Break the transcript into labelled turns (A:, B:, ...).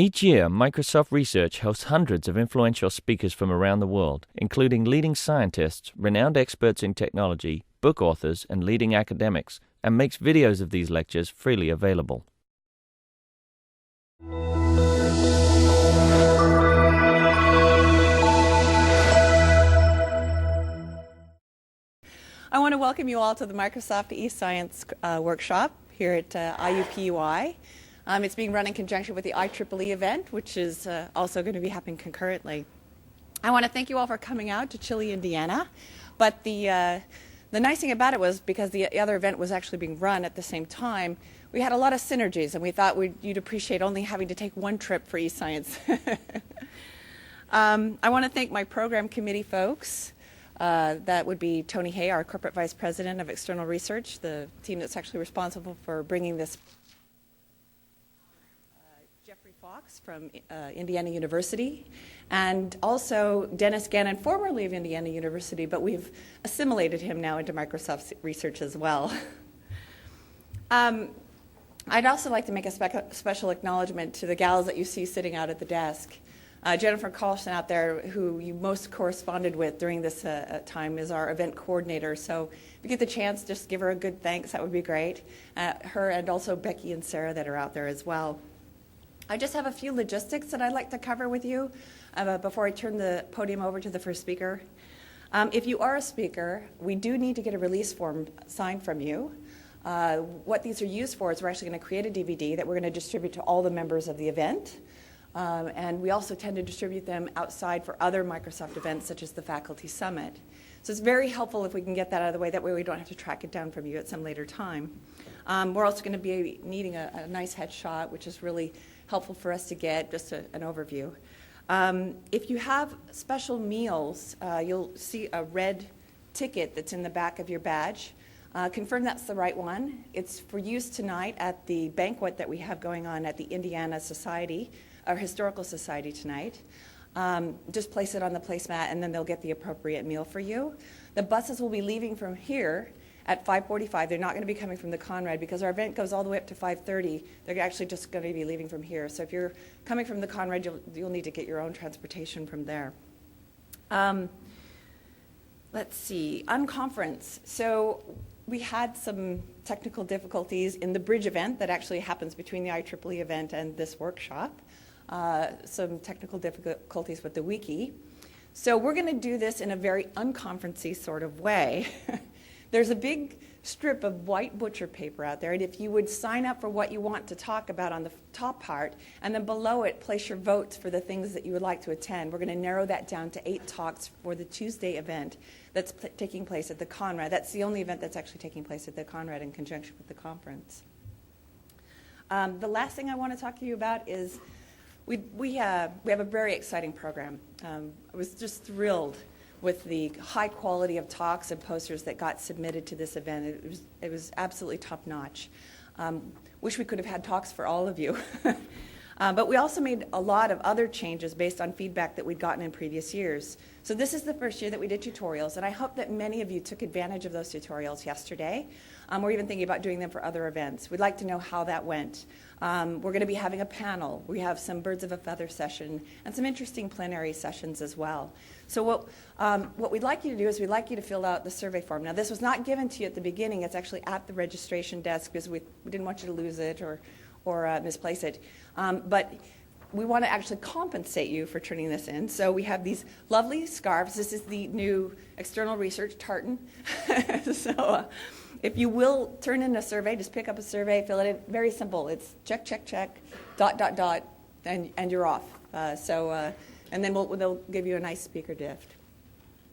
A: Each year, Microsoft Research hosts hundreds of influential speakers from around the world, including leading scientists, renowned experts in technology, book authors, and leading academics, and makes videos of these lectures freely available.
B: I want to welcome you all to the Microsoft eScience workshop here at IUPUI. It's being run in conjunction with the IEEE event, which is also going to be happening concurrently. I want to thank you all for coming out to Chile, Indiana. But the nice thing about it was, because the other event was actually being run at the same time, we had a lot of synergies, and we thought you'd appreciate only having to take one trip for eScience. I want to thank my program committee folks. That would be Tony Hay, our Corporate Vice President of External Research, the team that's actually responsible for bringing this. Jeffrey Fox from Indiana University, and also Dennis Gannon, formerly of Indiana University, but we've assimilated him now into Microsoft Research as well. I'd also like to make a special acknowledgement to the gals that you see sitting out at the desk. Jennifer Carlson out there, who you most corresponded with during this time, is our event coordinator. So if you get the chance, just give her a good thanks. That would be great. Her and also Becky and Sarah that are out there as well. I just have a few logistics that I'd like to cover with you before I turn the podium over to the first speaker. If you are a speaker, we do need to get a release form signed from you. What these are used for is we're actually going to create a DVD that we're going to distribute to all the members of the event. And we also tend to distribute them outside for other Microsoft events, such as the Faculty Summit. So it's very helpful if we can get that out of the way. That way we don't have to track it down from you at some later time. We're also going to be needing a nice headshot, which is really helpful for us to get, just an overview. If you have special meals, you'll see a red ticket that's in the back of your badge. Confirm that's the right one. It's for use tonight at the banquet that we have going on at the Indiana Society, our Historical Society tonight. Just place it on the placemat, and then they'll get the appropriate meal for you. The buses will be leaving from here at 5:45. They're not going to be coming from the Conrad, because our event goes all the way up to 5:30. They're actually just going to be leaving from here. So if you're coming from the Conrad, you'll need to get your own transportation from there. Let's see, unconference. So we had some technical difficulties in the bridge event that actually happens between the IEEE event and this workshop. Some technical difficulties with the wiki. So we're going to do this in a very unconferencey sort of way. There's a big strip of white butcher paper out there, and if you would sign up for what you want to talk about on the top part, and then below it place your votes for the things that you would like to attend. We're going to narrow that down to 8 talks for the Tuesday event that's taking place at the Conrad. That's the only event that's actually taking place at the Conrad in conjunction with the conference. The last thing I want to talk to you about is we have a very exciting program. I was just thrilled with the high quality of talks and posters that got submitted to this event. It was absolutely top-notch. Wish we could have had talks for all of you. But we also made a lot of other changes based on feedback that we'd gotten in previous years. So this is the first year that we did tutorials, and I hope that many of you took advantage of those tutorials yesterday. We're even thinking about doing them for other events. We'd like to know how that went. We're going to be having a panel. We have some Birds of a Feather session and some interesting plenary sessions as well. So what we'd like you to do is we'd like you to fill out the survey form. Now, this was not given to you at the beginning. It's actually at the registration desk because we didn't want you to lose it or misplace it. But we want to actually compensate you for turning this in. So we have these lovely scarves. This is the new external research tartan. So if you will turn in a survey, just pick up a survey, fill it in. Very simple. It's check, check, check, ... and you're off. And then they'll give you a nice speaker gift.